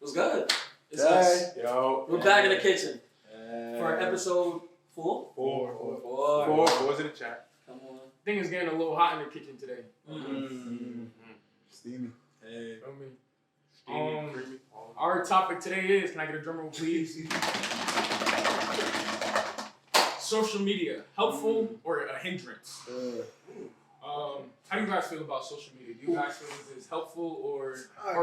What's good? It's us. Yo. We're back in the kitchen for episode 4. Four's in the chat. Come on. Thing is getting a little hot in the kitchen today. Steamy. Hey. I mean, our topic today is, can I get a drum roll, please? Social media, helpful or a hindrance? How do you guys feel about social media? Do you guys feel it's helpful or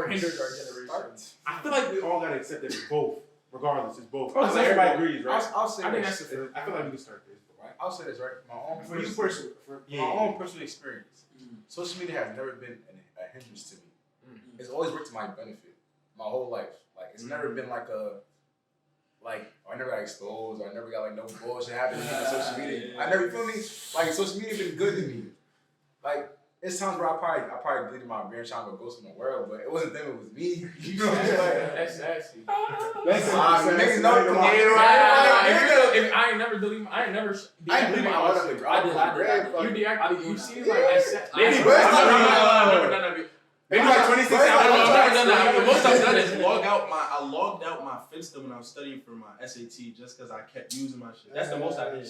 hinders our generation? I feel like we all gotta accept that it's both. Regardless, it's both. Oh, Everybody agrees, right? I'll say I think this. that's the I feel like we can start this. Right? I'll say this, right? For Yeah. my own personal experience, social media has never been a hindrance to me. It's always worked to my benefit my whole life. Like, it's never been like I never got exposed, or I never got like no bullshit happening on social media. I never, you feel me? Like, social media been good to me. Like, it's times where I probably deleted my brand trying to go ghost in the world, but it wasn't them, it was me. You know what I'm saying? That's sassy. Niggas know I ain't never delete my, I ain't never. I deleted my other thing. I did. You see, like, I said, Maybe none of it. Maybe like 26 I've never done that. The most I've done is I logged out my Finsta when I was studying for my SAT just because I kept using my shit. That's the most I did.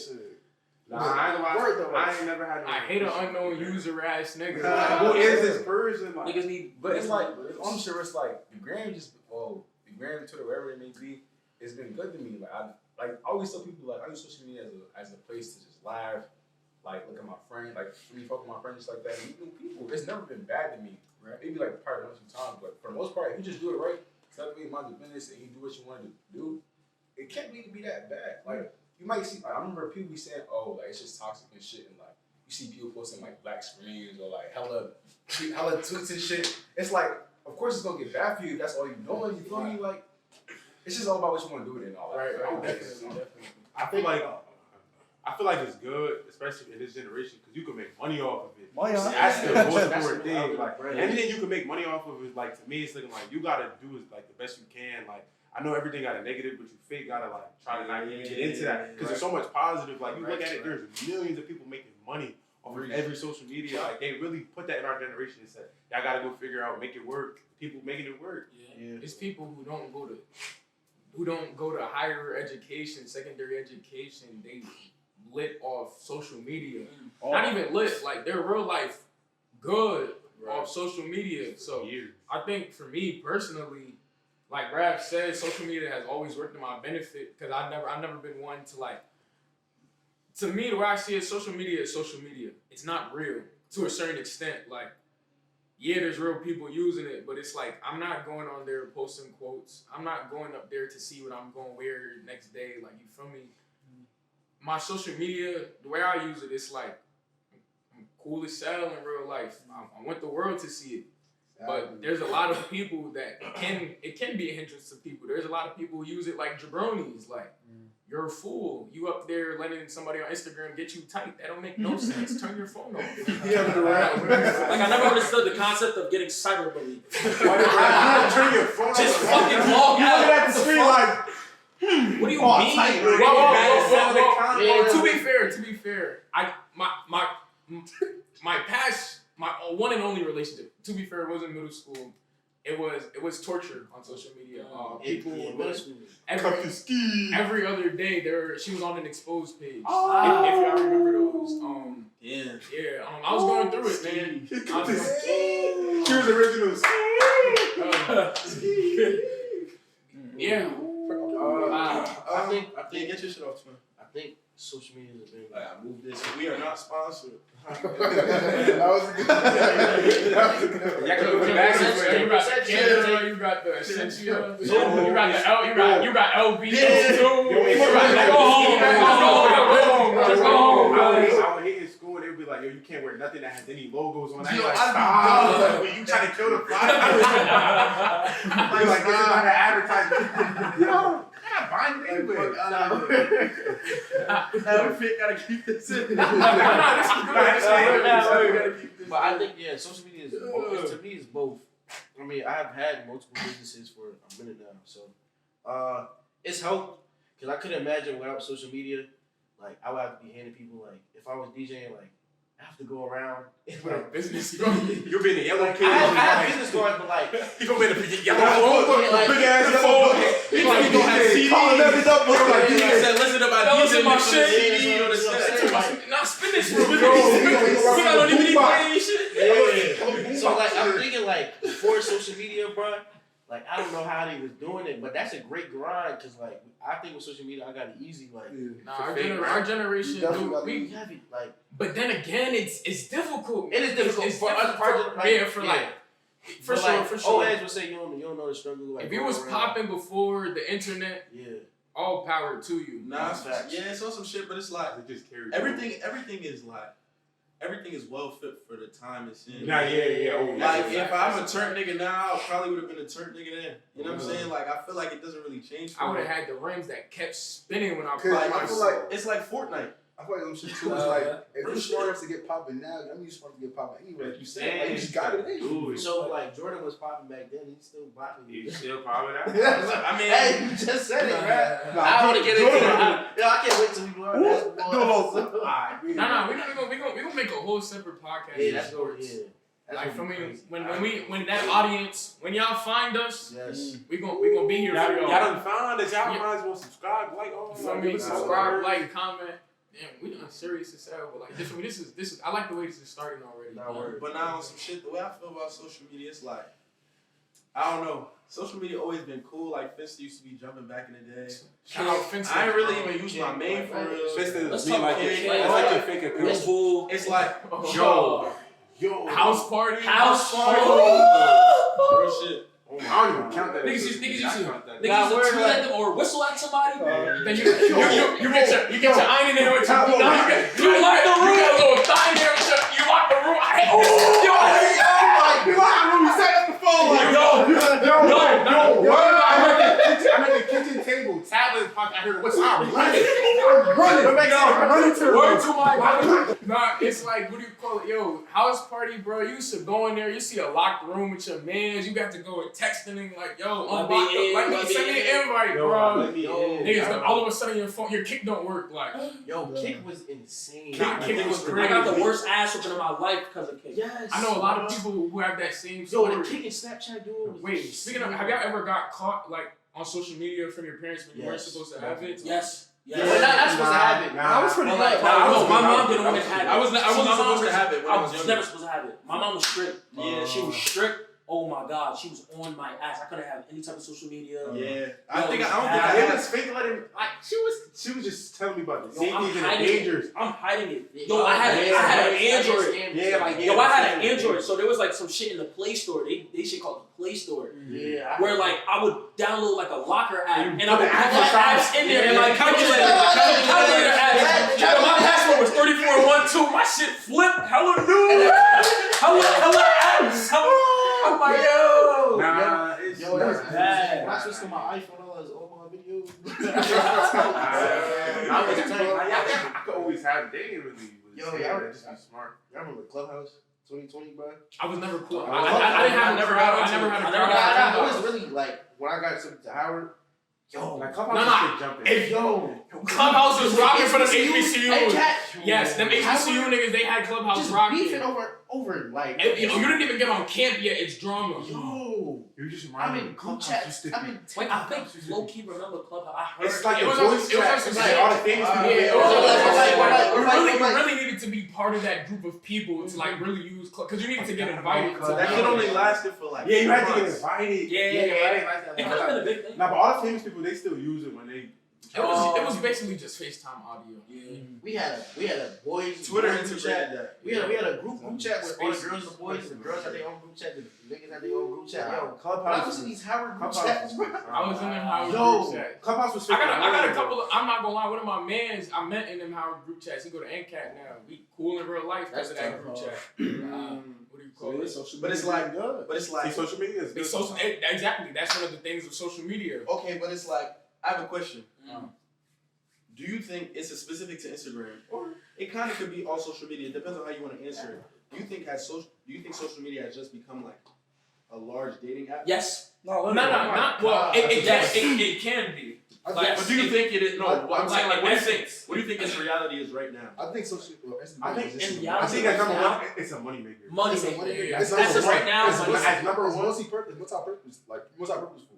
Nah, I ain't gonna lie. I ain't never had. I hate an unknown user ass nigga. Who is this person? Like, Niggas need. But it's like, I'm sure it's like, the gram, Twitter, wherever it may be, it's been good to me. I always tell people, like, I use social media as a place to just laugh, like, look at my friends, like, me fuck with my friends, just like that. Meet new people. It's never been bad to me. Right? Maybe like probably 1 or 2 times, but for the most part, if you just do it right, stop being mind your business, and you do what you wanted to do, it can't really be that bad. Like, you might see, like, I remember people be saying, oh, like, it's just toxic and shit, and like, you see people posting like black screens or like hella tweets and shit. It's like, of course it's gonna get bad for you if that's all you're doing, you feel me? Like, it's just all about what you want to do with it and all that. Right, Definitely. I feel like it's good, especially in this generation, because you can make money off of it. That's the most important thing. Like, anything you can make money off of is, like, to me, it's looking like you gotta do is like the best you can. Like, I know everything got a negative, but you gotta like try to not get into that because there's so much positive. Like, you look at it, there's millions of people making money off of every social media. Like, they really put that in our generation and said, y'all gotta go figure out, make it work. People making it work. Yeah. It's people who don't go to higher education, secondary education. They lit off social media. Not even lit, like, they're real life good off social media. So I think for me personally, like Raph said, social media has always worked to my benefit because I've never been one to, like, to me, the way I see it, social media is social media. It's not real to a certain extent. Like, yeah, there's real people using it, but it's like, I'm not going on there posting quotes. I'm not going up there to see what I'm going to wear next day. Like, you feel me? My social media, the way I use it, it's like, I'm cool as hell in real life. I want the world to see it. But there's a lot of people that it can be a hindrance to people. There's a lot of people who use it like jabronis. Like, you're a fool. You up there letting somebody on Instagram get you tight. That don't make no sense. Turn your phone off. Like, I never understood the concept of getting cyberbullied. Turn your phone off. Just fucking log You out. looking at the screen like, what do you mean? To be fair, my one and only relationship, to be fair, was in middle school. It was torture on social media. People every other day she was on an exposed page. If y'all remember those. I was going through it, man. she was original. Yeah. I think get your shit off, man. I think social media is a big. I moved this. We are not sponsored. That was a good one. You got the Essentia. You got LV. Just go home. I would hate in school and they would be like, yo, you can't wear nothing that has any logos on it. Like, stop. You trying to kill the fly? Like, this is not an advertisement. Yo. Find it anyway. Gotta keep this in. But I think social media is both. To me, it's both. I mean, I have had multiple businesses for a minute now, so it's helped because I couldn't imagine without social media. Like, I would have to be handing people, like, if I was DJing like I have to go around. Like business. You'll be in the yellow Like, cage. I have business cards, but like, You gonna be in the yellow phone, phone, like, big ass yellow phone. He's like, gonna have CDs. Calling every number. He said, listen to my Fellas in my DJ, shit. CD on the set. Nah, spin this for me. We don't even need money shit. yeah. So like, I'm thinking like before social media, bro. Like I don't know how they was doing it, but that's a great grind because like I think with social media I got it easy. Like Nah, our generation, dude, we have it like. But then again, it's difficult. It is difficult It's for us. For sure, for sure. Old heads would say you don't know the struggle. Like, If it was popping before the internet, all power to you. Nah, yeah, it's on some shit, but it's like It just carries everything is like everything is well fit for the time it's in. Nah, yeah. Oh, Like that's if I'm a turnt nigga now, I probably would have been a turnt nigga then. You know what I'm saying? Like I feel like it doesn't really change. For I would me. have had the rims that kept spinning when I Cause played. I feel like It's like Fortnite. I feel like them shit too. It's like if you're smart enough to get popping now, I mean you're smart to get popping anyway. Like you said, like, you just got it in. Dude, So like Jordan was popping back then, he's still popping. you still popping out? I mean, Hey, you just said it, man. Nah, I want to get into it. Jordan- I can't wait till we learn basketball. Nah, we gonna make a whole separate podcast. Yeah, on that's sports. good. Yeah. Like for me, when that audience, when y'all find us, Yes. we gonna be here Y'all for y'all. done found us. Y'all might as well subscribe, like, all You feel me? Subscribe, like, comment. Damn, we done serious as hell, but like this is. I like the way this is starting already. but now on some shit, the way I feel about social media, it's like I don't know. Social media always been cool. Like Finsta used to be jumping back in the day. Shout out Finsta. I ain't really even use my main for real. Let's Be talk like about it. it. It's like your fake account. It's cool. It's like Yo. House party. House party. real shit. I don't even count that. Niggas used to- Niggas used to tweet at them or whistle at somebody. Then you get your iron in there with your. You lock the room. You got a little thigh in there with your. You lock the room. I hate. I'm at the kitchen table, tablet, I heard what's up. I'm running to the Word to my Nah, it's like, what do you call it? Yo, house party, bro. You used to go in there, you see a locked room with your mans. You got to go and texting him like, yo, unlock the, like, send me an invite, bro. Niggas, all of a sudden your kick don't work. Like, Yo, Kick was insane. Kick was I got the crazy. worst ass whooping in my life because of Kick. Yes. I know a lot of people who have that same Yo, story. the Kick and Snapchat dude. Wait, speaking of, have y'all ever got caught like on social media from your parents when you weren't supposed to have it? Yes. Well, not supposed to have it. I was pretty Like, young. my mom didn't want to have it. I wasn't supposed to have it when I was I was younger. never supposed to have it. My mom was strict. Yeah, She was strict. Oh my God, she was on my ass. I couldn't have any type of social media. Yeah, I don't think I It had was fake letting. She was just telling me about the Yo, I'm safeties and the hiding it. dangers. I'm hiding it. Yo, I had an Android. Yeah, like Yo, I had an Android, so there was like some shit in the Play Store. They shit called the Play Store. Yeah. Where like I would download like a locker app and I put would the put my apps in there and like calculator apps. Yo, my password was 3412. My shit flipped. Hella new. Hella apps. I'm like, yo. Nah, it's Yo, that's bad. When I switched to my iPhone, I was all my videos. I could always have it. They didn't really. Yo, say y'all- that. Just be smart. Y'all remember Clubhouse 2020, bro? I was never cool. I I never had It was really like when I got to Howard. Yo, Like, No, Clubhouse no. is straight jumping. If yo, Clubhouse was rocking for them Hey, HBCUs. Cat. Yes, them HBCU niggas, they had Clubhouse Just rocking. beefing over like. You didn't even get on camp yet. It's drama. Yo, You just I'm remind me in of group Clubhouse chats. used to I'm be. in. Wait, I think low key remember Clubhouse. I heard. It's like It a was voice like- it was chat. like It's some like shit. all the famous people. Yeah, it Like, you really needed to be part of that group of people to like really use because you needed to get invited. To That shit only lasted for like. Yeah, you had to get months. invited. Yeah. Right? It could have been a big thing. Nah, but all the famous people, they still use it when they. It was basically just FaceTime audio. Yeah. we had a boys Twitter group integrated chat. that. We had a group chat with all the girls and the boys. The girls had their own group chat. The niggas had their own group chat. Yo, when I was in these Howard group chats, bro. I was in them Howard Yo. group chats. Clubhouse was. I got a couple of, I'm not gonna lie, one of my mans I met in them Howard group chats. He go to NCAT now. We cool in real life because of that group chat. What do you call it? But it's like, See, social media is good. It's social, exactly. That's one of the things of social media. okay, but it's like, I have a question. Do you think it's specific to Instagram, or it kind of could be all social media? It depends on how you want to answer it. Do you think social media has just become like a large dating app? Yes. Well, it can be. Like, but do you think it is? No, Like, I'm saying, like, what do you think? essence. What do you think its reality is right now? I think social. I think it's in I think right at number now- one, it's a moneymaker. Money It's a maker. money maker. Yeah. It's That's number just one. right now. It's money- At number It's one, multi-purpose, multi-purposeful.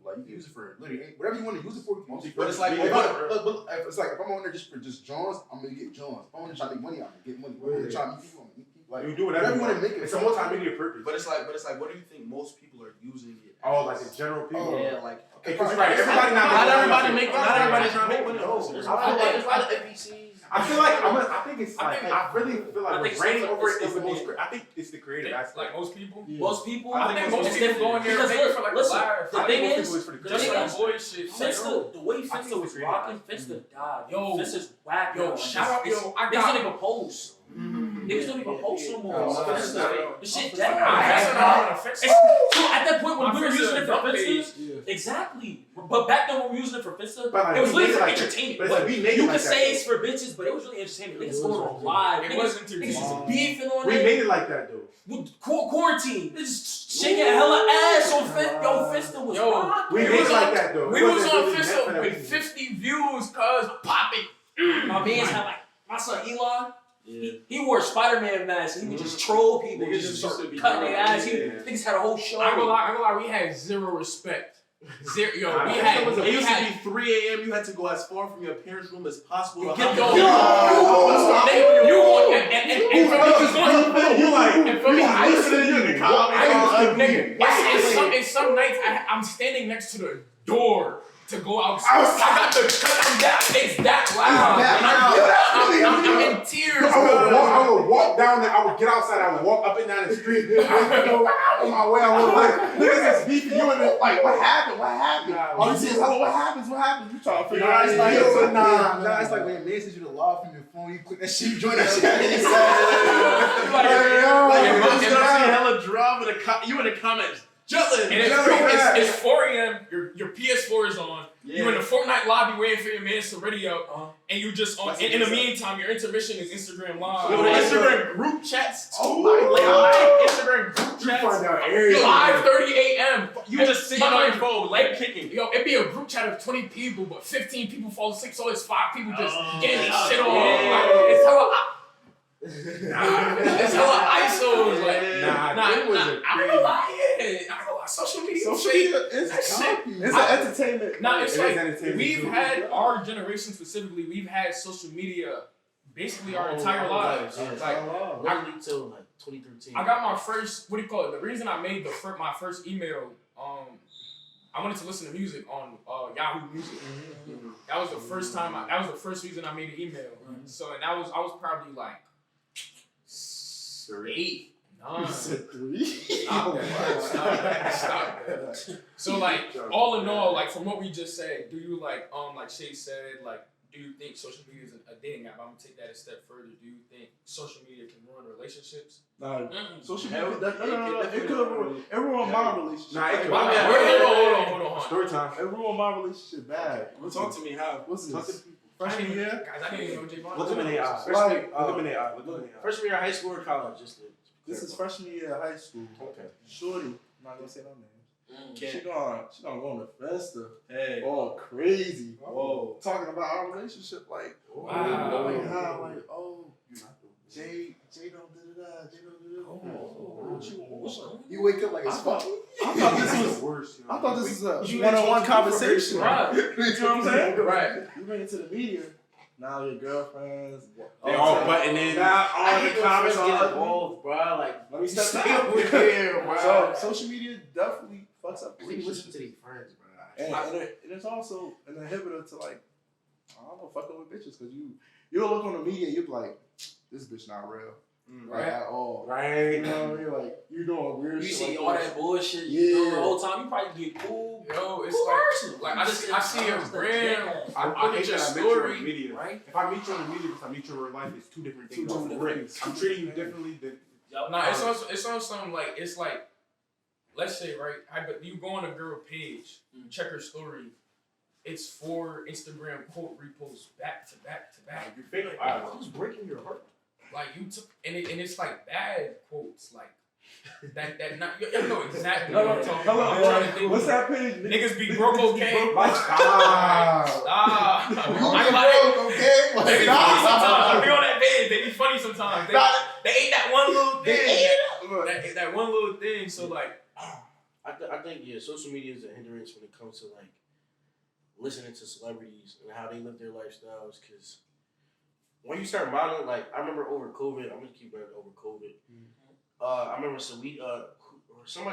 Like you can use it for literally whatever you want to use it for. You can use it for. But it's like, but it's like if I'm on there just for just Johns, I'm gonna get Johns. If I'm on there trying to make money, I'm gonna get money. If I'm on there trying to meet people, I'm gonna meet people. Like you do whatever you want want to make it. It's a multimedia purpose. but it's like, what do you think most people are using it? Oh, like the general people. Yeah, like. Because you're right. Everybody Not everybody making not everybody's trying to make money. There's I feel like a lot of NPCs. I feel like I think it's I like think- I really feel I like think what's reigning it's over it stuff is the in most. it. I think it's the creative aspect. Like most people. Most people. I think most it's people different. go in there Because maybe look, for like listen, a laugh. the I thing think most is, people it's for the the Just thing like is, boy shit. Fista, the way I think Fista was it's creative. rocking, Fista died. Yo. Fista's whack. Yo, now. shout out, It's- yo, I Niggas don't got. even post. Niggas don't even post no more. Oh, Fista, the shit I dead. fixed So at that point when My we were Fista using it for dump Fista, page. exactly. But back then when we were using it for Fista, But like, it was we made literally it for like that. entertainment. But it's like, we made it you like could that, say though. it's for bitches, but it was really entertainment. Niggas It going was on really- live. It Niggas was niggas entertaining. just beefing on We it. made it like that though. With quarantine. Bitches shaking hella ass on Fista. Yo, Fista was Yo, rocking. We We made was it like on- that though. We It was wasn't on really meant for Fista that with reason. 50 views, cuz popping. My man's had like my son Elon. Yeah. He wore a Spider-Man mask. And he would just troll people. Niggas Just just start used to be cutting their ass. yeah. Niggas had a whole show. I ain't gonna lie, we had zero respect. Zero, yo, Nah, we that had, was a- It we used to had, be 3 a.m. You had to go as far from your parents' room as possible. To Get hop yo, in. yo, you want, and for me, it's going, You like and for me, I listening to you in the comments. nigga, it's some nights I'm standing next to the door to go outside. I got the, it's that loud. I'm in tears, I would walk down there. I would get outside. I would walk up and down the street. I would go on my way. I would like niggas is beefing you and like, what happened? What happened? All you see is, hello, what happens? What happens? You trying to figure out? It's like, Nah, it's like when a man sends you the law from your phone, you click that shit, you join that shit. Like your Yo, mom's gonna see hella drama. You in the comments, Jutland. And it's 4 a.m. Your PS4 is on. Yeah. You in the Fortnite lobby waiting for your man to ready up, and you just on. In the meantime, your intermission is Instagram Live. Yo, the Instagram group chats. Oh my God. Instagram group you find chats. out everything. 5:30 a.m. You just sitting on your phone, leg kicking. Yo, it'd be a group chat of 20 people, but 15 people fall asleep, so it's 5 people just getting yeah. shit on. Yeah. Like, it's hella ISOs. Like, It was a I don't know why. Yeah, I don't know why social media. It's It's an entertainment. Nah, it's It is like entertainment we've too. had our generation specifically. We've had social media basically our entire lives. Yeah. Like, Literally till like 2013. I got my first. What do you call it? The reason I made my first email. I wanted to listen to music on Yahoo Music. That was the first time. That was the first reason I made an email. So and I was probably like 8, 9. Stop that. So like all in all, like from what we just said, do you like Shay said, like, do you think social media is a dating app? I'm gonna take that a step further. Do you think social media can ruin relationships? Nah, social media. Hell, It could ruin. It ruined my relationship. Nah, it could. Hold on. Story time. It ruined my relationship bad. Talk to me how. What's Talk to this? the people. Freshman year. Guys, I didn't even know J-Von. Look them in their eyes. Like, Look them in their eyes. Look them in their eyes. Freshman year of high school or college, just to this is freshman year of high school. Okay. Shorty, I'm not gonna say no names. Can't. She gonna go on the Festa, Hey. all crazy, Whoa. talking about our relationship, like, Wow. like how, like, oh, Jay don't da da da, Jay don't da da. What you want? You wake up like it's fucking. I thought this was the worst. I thought this was a You one-on-one ain't conversation. Right. You know what I'm saying? Right. You bring it to the media. Now your girlfriends. They all butting in. Now I all hate the when comments friends get are involved, bro. Like, Let me step stay down. over here, bro. So social media definitely fucks up I think listen relationships. to these friends, bro. And it's also an inhibitor to, like, I don't know, fucking with bitches, because you'll look on the media, you'll be like, this bitch not real. Like, at all. Right. You know what I mean? Like, you doing weird You shit. see like all this. that bullshit. Yeah. You know, the whole time you probably get cool. Yo, it's person. like I see a brand. I I look hate at your that I met you on the story, media. right? If I meet you on the media, if I meet you in real life, it's two different things. Two different things. I'm treating you differently than. Nah, it's on something like it's like, let's say but you go on a girl page, check her story. It's 4 Instagram quote reposts back to back to back. You fake it. Who's breaking your heart? Like you took and it's like bad quotes. Like That not you know exactly No, what I'm talking about. I'm trying to think. What's that page? Niggas be broke okay. Stop. Stop. Okay, They be funny sometimes. I be on that page. They be funny sometimes. They ain't that one little thing. That one little thing. So like, I think social media is a hindrance when it comes to like listening to celebrities and how they live their lifestyles. Because when you start modeling, like I remember over COVID, I'm gonna keep running over COVID. I remember somebody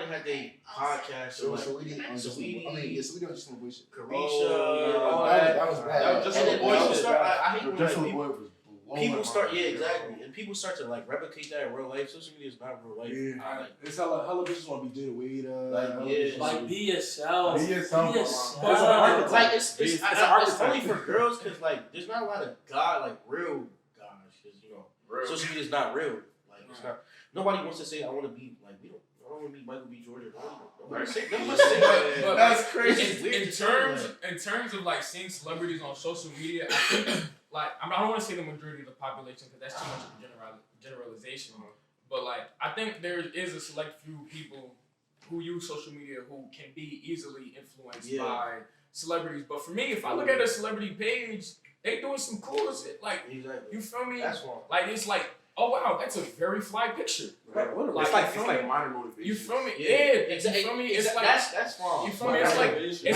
had their podcast. So Saweetie, Saweetie just some bullshit. Carisha, all that. That was bad. That was just And a then boy people shit. start. I hate when Just like, some boy was people start. Yeah, exactly. And people start to like replicate that in real life. Social media is not real life. Yeah. Like, It's hella bitches want to be Jada Wade. Like, yeah. Like, be yourself. Be yourself. like it's It's only for girls because like there's not a lot of real guys because you know social media is not real. Like it's not. Nobody wants to say I want to be like I don't want to be Michael B. Jordan. Nobody say that. but That's crazy. It's weird in terms of like seeing celebrities on social media, I think like I don't want to say the majority of the population because that's too much of a generalization. But like I think there is a select few people who use social media who can be easily influenced by celebrities. But for me, if I look at a celebrity page, they doing some cool shit. Like you feel me? That's wrong. Like it's like, oh wow, that's a very fly picture. Right. Like, It's like minor motivation. You feel me? Yeah. Yeah. Exactly. You feel me? It's like that's wrong. you feel me? It's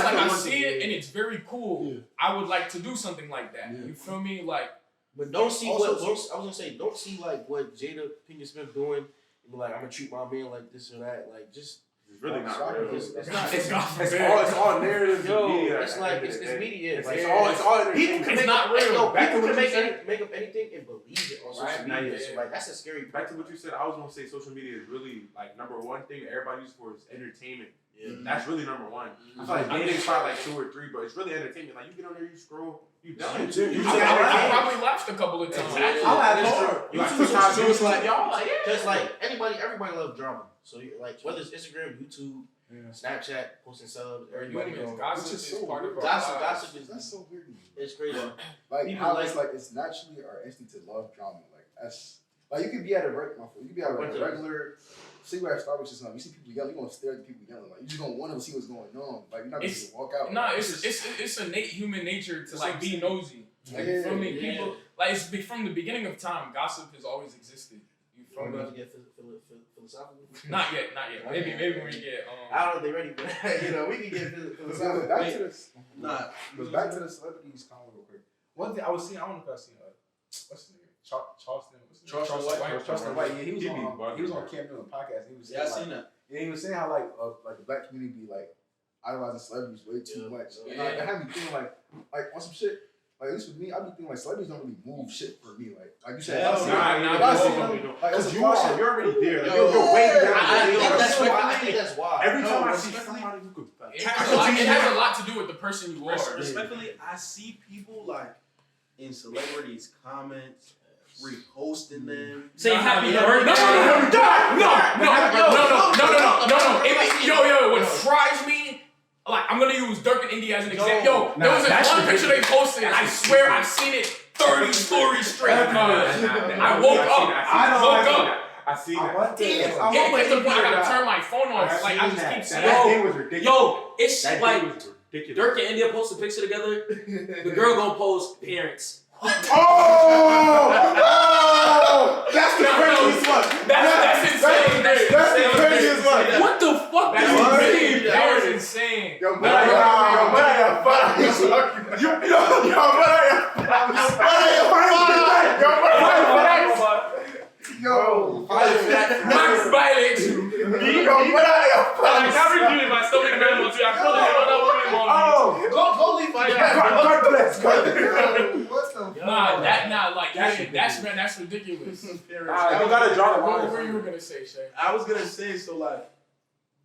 like I see it and it's very cool. Yeah. I would like to do something like that. Yeah. You feel me? Like, But don't see Also, I was gonna say, don't see like what Jada Pinkett Smith doing. And be like, I'm gonna treat my man like this or that. Like, just It's really not real. it's not. It's all narrative. Yo, media. it's like it's media. It's Like, all entertainment. people can It's make not real. Yo, Back to people what can you said. make up anything and believe it on social Right. media. Yeah. So like that's a scary. Back to what you said, I was gonna say social media is really like number one thing that everybody uses for is entertainment. Yeah. That's really number one. I feel like dating's probably like 2 or 3, but it's really entertainment. Like you get on there, you scroll, you done. I probably laughed a couple of times. Exactly. I'll have That's more. true. You like YouTube sometimes is it's like like- y'all like Because like everybody loves drama. So like whether it's Instagram, YouTube, Snapchat, posting subs, everybody knows. Gossip Which is is so part of weird. our lives. Gossip is That's so weird to me. it's crazy. Like People how like- it's like it's naturally our instinct to love drama. Like that's like you could be at a regular see you at Starbucks or something. You see people yelling, you gonna stare at the people yelling. Like you just gonna want to see what's going on. Like you're not gonna just walk out. Nah, Like, it's innate human nature to like be nosy. Like, Yeah. you feel me? Yeah. People like from the beginning of time, gossip has always existed. You feel We're me? about to get philosophical. Not yet. Maybe when we get I don't know if they're ready for that. You know, we can get philosophical. back to this. Nah. Back to the celebrities comment real quick. One thing I was seeing, I don't know if I seen what's his name? Charleston. Charleston White. Yeah, he was on Cam Newton podcast. And he was saying, Yeah, I seen that. And he was saying how like the black community be like idolizing celebrities way too much. And like, that had me thinking like on some shit. Like at least with me, I be thinking like celebrities don't really move shit for me. Like you said, Hell if no. I see them, like it's a you're already there. Like, you're way there. I think that's why. Every time I see respectfully, somebody who could like, it has a lot to do with the person you are. Respectfully, I see people like in celebrities' comments, reposting them. Say happy No, birthday. Yo, what fries me? Like, I'm gonna use Dirk and Indy as an example. Yo, there was this one picture they posted. I swear I've seen it 30 stories straight. I woke up. I see that. It's the point I gotta turn my phone off. Like, I just keep seeing That day was ridiculous. Yo, it's That like day was ridiculous. Dirk and India post a picture together. The girl gonna post parents. Oh, that's the craziest one. That's insane. That's the craziest one. What the fuck? That was insane. Yo, Max violate you. Go leave my that's ridiculous. You gotta draw the line. What were you gonna say, Shay? I was gonna say so like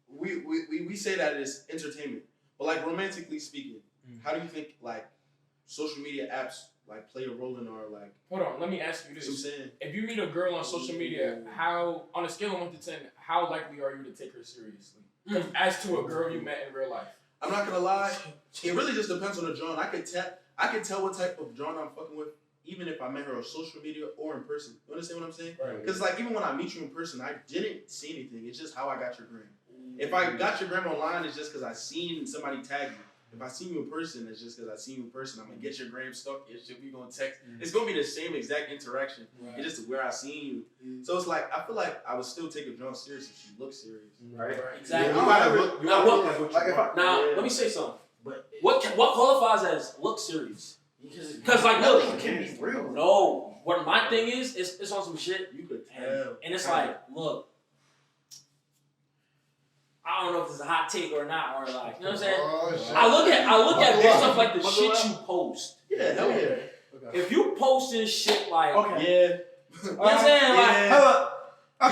we say that it's entertainment, but like romantically speaking, how do you think like social media apps like play a role in our like? Hold on, let me ask you You know what I'm this: saying? if you meet a girl on social media, how on a scale of 1 to 10, how likely are you to take her seriously? As to a girl you met in real life. I'm not gonna lie, it really just depends on the John. I could tell what type of John I'm fucking with even if I met her on social media or in person. You understand what I'm saying? Right. Because like even when I meet you in person, I didn't see anything. It's just how I got your gram. If I got your gram online, it's just because I seen somebody tag you. If I see you in person, it's just because I seen you in person. I'm gonna get your gram stuck. It's just we gonna text. It's gonna be the same exact interaction. Right. It's just where I seen you. So it's like I feel like I would still take a John serious if she looked serious. Right. Exactly. You gotta look. You Now, gotta what- look like what you want. Now, let me say something. But What qualifies as look serious? Because like, nothing look, can be real. no. What my thing is, it's on some shit, You could and, tell. and it's like, look, I don't know if this is a hot take or not, or like, you know what I'm saying? I look at big stuff like the shit you post. Yeah, hell yeah. If you posting shit like, Yeah. you know what I'm saying? Like,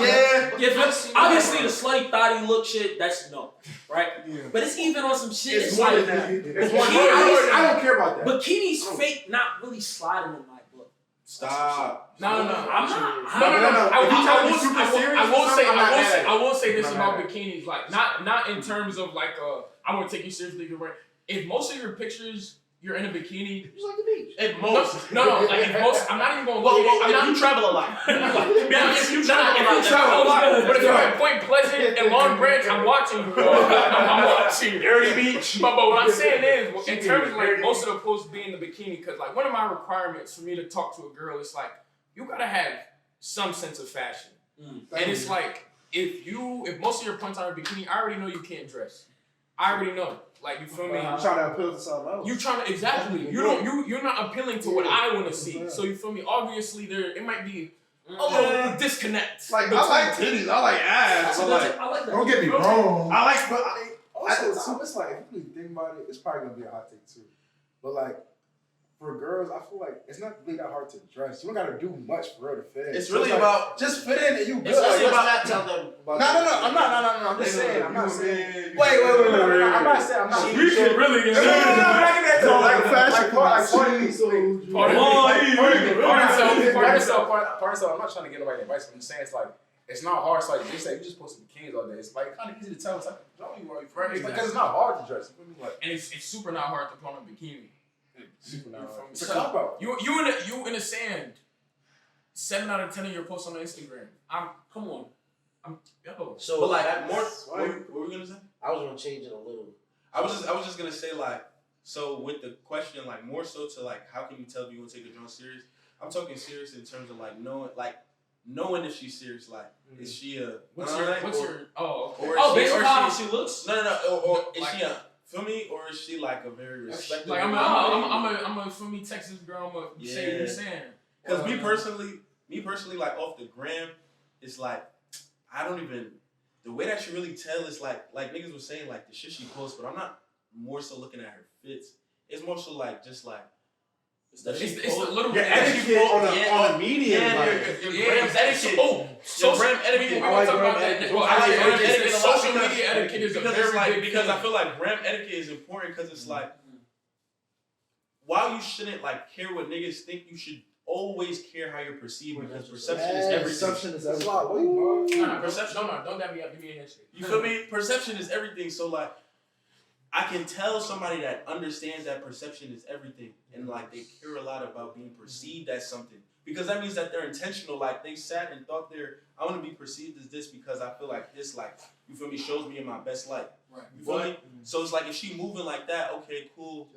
Yeah. Yeah. obviously the slutty thotty look shit, that's no, right? Yeah. But it's even on some shit. It's more like than that. It's Bikini- more than I don't care about that. bikini's fake, not really sliding in my book. Stop. No. I'm not. No. I will say this No, about no. bikinis, like not in terms of like I won't take you seriously. If most of your pictures you're in a bikini, Just like the beach. At most. no, like if most, I'm not even gonna. Well, I'm not. if you travel a lot. If you travel a lot, but if you're at Point Pleasant and Long Branch, I'm watching you. I'm watching you. Dirty Beach. But what I'm saying is, in terms of like most of the posts being the bikini, because like one of my requirements for me to talk to a girl is like you gotta have some sense of fashion, and it's like if most of your points are in bikini, I already know you can't dress. I already know. Like you feel me? I'm trying to appeal to something else. You trying to exactly. You're not appealing to what I want to see. So you feel me? Obviously, it might be a little disconnect. Like I like titties. I like ass. I like that. Don't get me wrong. I like, but Also, too, it's like if you really think about it, it's probably gonna be a hot take too. But like for girls, I feel like it's not really that hard to dress. You don't gotta do much for real to fit in. It's So really like, about just fit in and you good. It's Like, not tell them about No. I'm not. I'm just saying. I'm not saying. Wait. Wait. I'm not saying. I'm not. We should really get Like fashion, part of me. Part of I'm not trying to get nobody advice. I'm just saying it's like it's not hard. It's like they say you just post some bikinis all day. It's like kind of easy to tell. It's like don't you worry, right? Because it's not hard to dress. You feel me? Like And it's super not hard to put on a bikini. super not hard. it's a cop out. You in the sand. 7 out of 10 of your posts on Instagram. Come on. Yo. So But like that- more. What were we gonna say? I was gonna change it a little. I was just gonna say like so with the question like more so to like how can you tell if you want to take a John serious? I'm talking serious in terms of like knowing if she's serious. Like is she a What's or your or Oh, is based she, on or how she she looks? no or is Like- she a feel me or is she like a very respectable? like I'm a for me Texas girl. I'm a say Yeah. you saying. Because me personally, like off the gram, it's like I don't even the way that you really tell is like niggas was saying like the shit she posts, but I'm not more so looking at her fits. It's more so like just like It's the little your thing. etiquette on the media. like, Your social gram etiquette. We I gonna like talk gram about that. etiquette. Well, I like I gram think etiquette a lot social because- media etiquette is a because very it's like big because thing. I feel like gram etiquette is important because it's like while you shouldn't like care what niggas think, you should always care how you're perceived because perception is everything. Perception is everything. Don't dab me up. Give me a handshake. You feel me? Perception is everything. So like, I can tell somebody that understands that perception is everything, and like they care a lot about being perceived as something because that means that they're intentional. Like they sat and thought I want to be perceived as this because I feel like this, like you feel me, shows me in my best light. Right. You feel me? So it's like if she moving like that, okay, cool.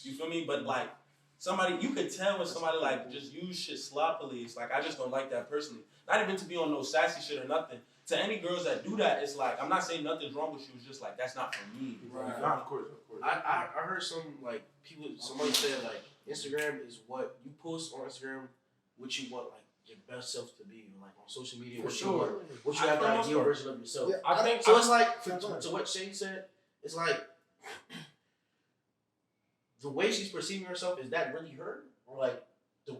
You feel me? But like somebody, you could tell when somebody like just use shit sloppily. It's like I just don't like that personally. Not even to be on no sassy shit or nothing. To any girls that do that, it's like I'm not saying nothing's wrong, but she was just like that's not for me. Right. Nah, of course. I heard somebody said like Instagram is what you post on Instagram, what you want like your best self to be, like on social media. For what sure. You want, what you have the ideal version of yourself. Yeah, I think So it's like to what Shane said, it's like the way she's perceiving herself, is that really her? Or like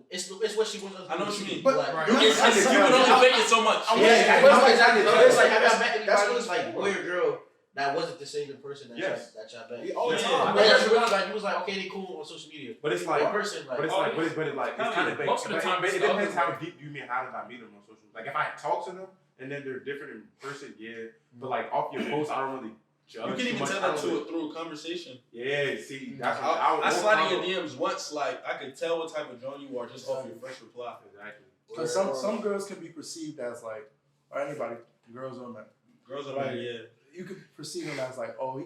it's what she wants us to I know what you mean. But- like, Right. You can only fake it so much. Yeah, exactly. It's like have y'all met That's anybody what like it's boy or girl that wasn't the same person that Yes. y'all met? All the Yeah. time. Like you was like, okay, they cool on social media. But it's In like, person, like but it's kind of Most of the time it it's depends the how other way. deep you mean. How did I meet them on social? Like if I talk to them and then they're different in person, yeah. But like off your post, I don't really You can even tell that through a conversation. Yeah, see, that's what I slide in your DMs once, like I can tell what type of John you are just off your first reply. Exactly. Because some girls can be perceived as like, or anybody, girls or men. Girls are Right. like, yeah. You could perceive him as like, oh,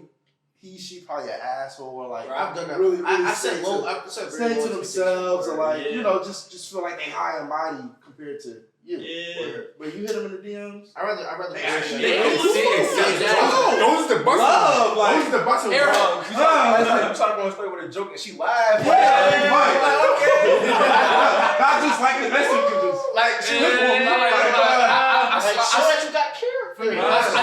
she probably an asshole, or like I've done that. really I stay said low. I said very to low themselves, or like Yeah. you know, just feel like they high and mighty compared to you. Yeah. But you hit them in the DMs. I rather. They Those are the buttons. Love, like, those are the buttons. Air hugs. You trying to go straight with a joke and she laughed. Like, okay. Not just like the messages. Like she Show that you got care. I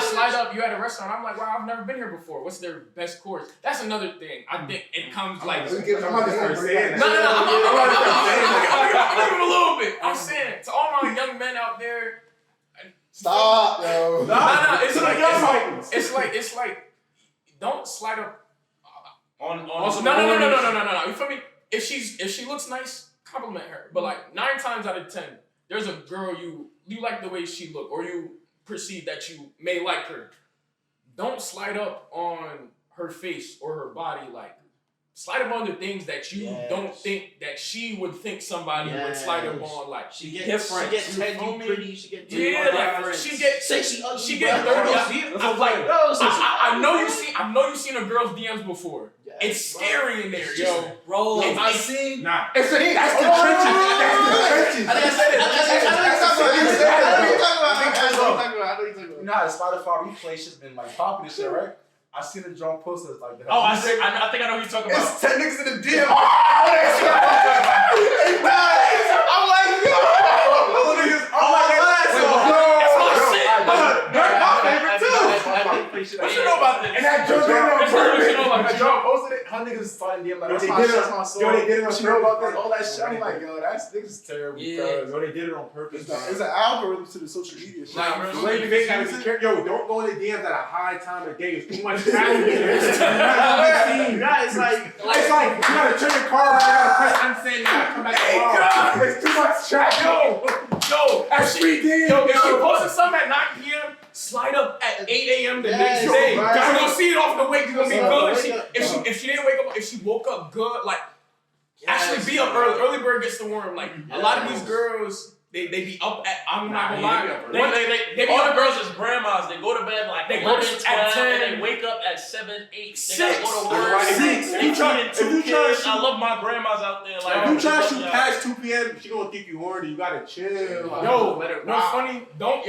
slide up, you at a restaurant, I'm like, wow, I've never been here before. What's their best course? That's another thing. I think it comes like... I'm about to start saying that. No, I'm giving a little bit. I'm saying, to all my young men out there... Stop, yo. No, it's like, don't slide up on No. You feel me? If she looks nice, compliment her. But like 9 times out of 10, there's a girl you like the way she look, or you perceive that you may like her. Don't slide up on her face or her body. Like, slide up on the things that you don't think that she would think somebody would slide up on. Like, She get different. She get You Ted, feel you me? pretty. She get Like she get sexy, ugly. she get bro. 30. I'm like, I know you've seen a girl's DMs before. It's scary in there, yo. Bro, I see. Nah. That's the trenches. I know You know how the Spotify replay shit's been like popping and shit, right? I seen the John posters like that. Oh, I think I know who you're talking about. It's 10 niggas in the DM. I'm like, yo! They're my favorite too. What you know about this? And that Joe did it on What you know about purpose. this? John posted it. Her niggas started DM like, Yo, that's they my did shit, it- that's my soul. yo, they did it on She know about purpose. this, all that shit. I'm like, yo, that's niggas terrible. Yeah. Cause Yo, they did it on purpose. it's an algorithm to the social media shit. Nah, bro, The way you gotta be careful. Yo, don't go in the DMs at a high time of day. It's too much traffic in there. Guys, like, It's like you gotta turn your car around, you gotta press unsend, you gotta come back tomorrow. It's too much traffic. Yo, if she posted something at 9 p.m., slide up at 8 a.m. the next day. right. You're gonna see it off the wake. You're gonna be good. If she didn't wake up, if she woke up good, like actually be up early. Early bird gets the worm. Like a lot of these girls, they be up at. I'm not gonna lie. They all the girls is grandmas. They go to bed like They go to 11, at 12, 10. and they wake up at 7, 8. Six. They gotta go to work. Six. They feeding 2 if you try to kids. shoot- I love my grandmas out there. Like, If you try to shoot past 2 p.m., she gonna think you horny. You gotta chill. Like, Yo, let it no rock. funny. Don't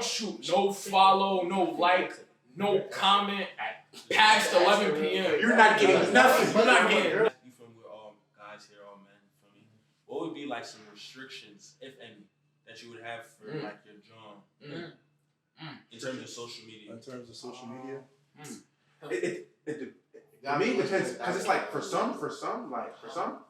shoot. No follow. No like. No comment at past 11 p.m. You're not getting nothing. You're not getting. You feel me? We're all guys here, all men. You feel me? What would be like some restrictions, if any, that you would have for like your John in terms of social media? In terms of social media, I mean, it depends, because it's like for some,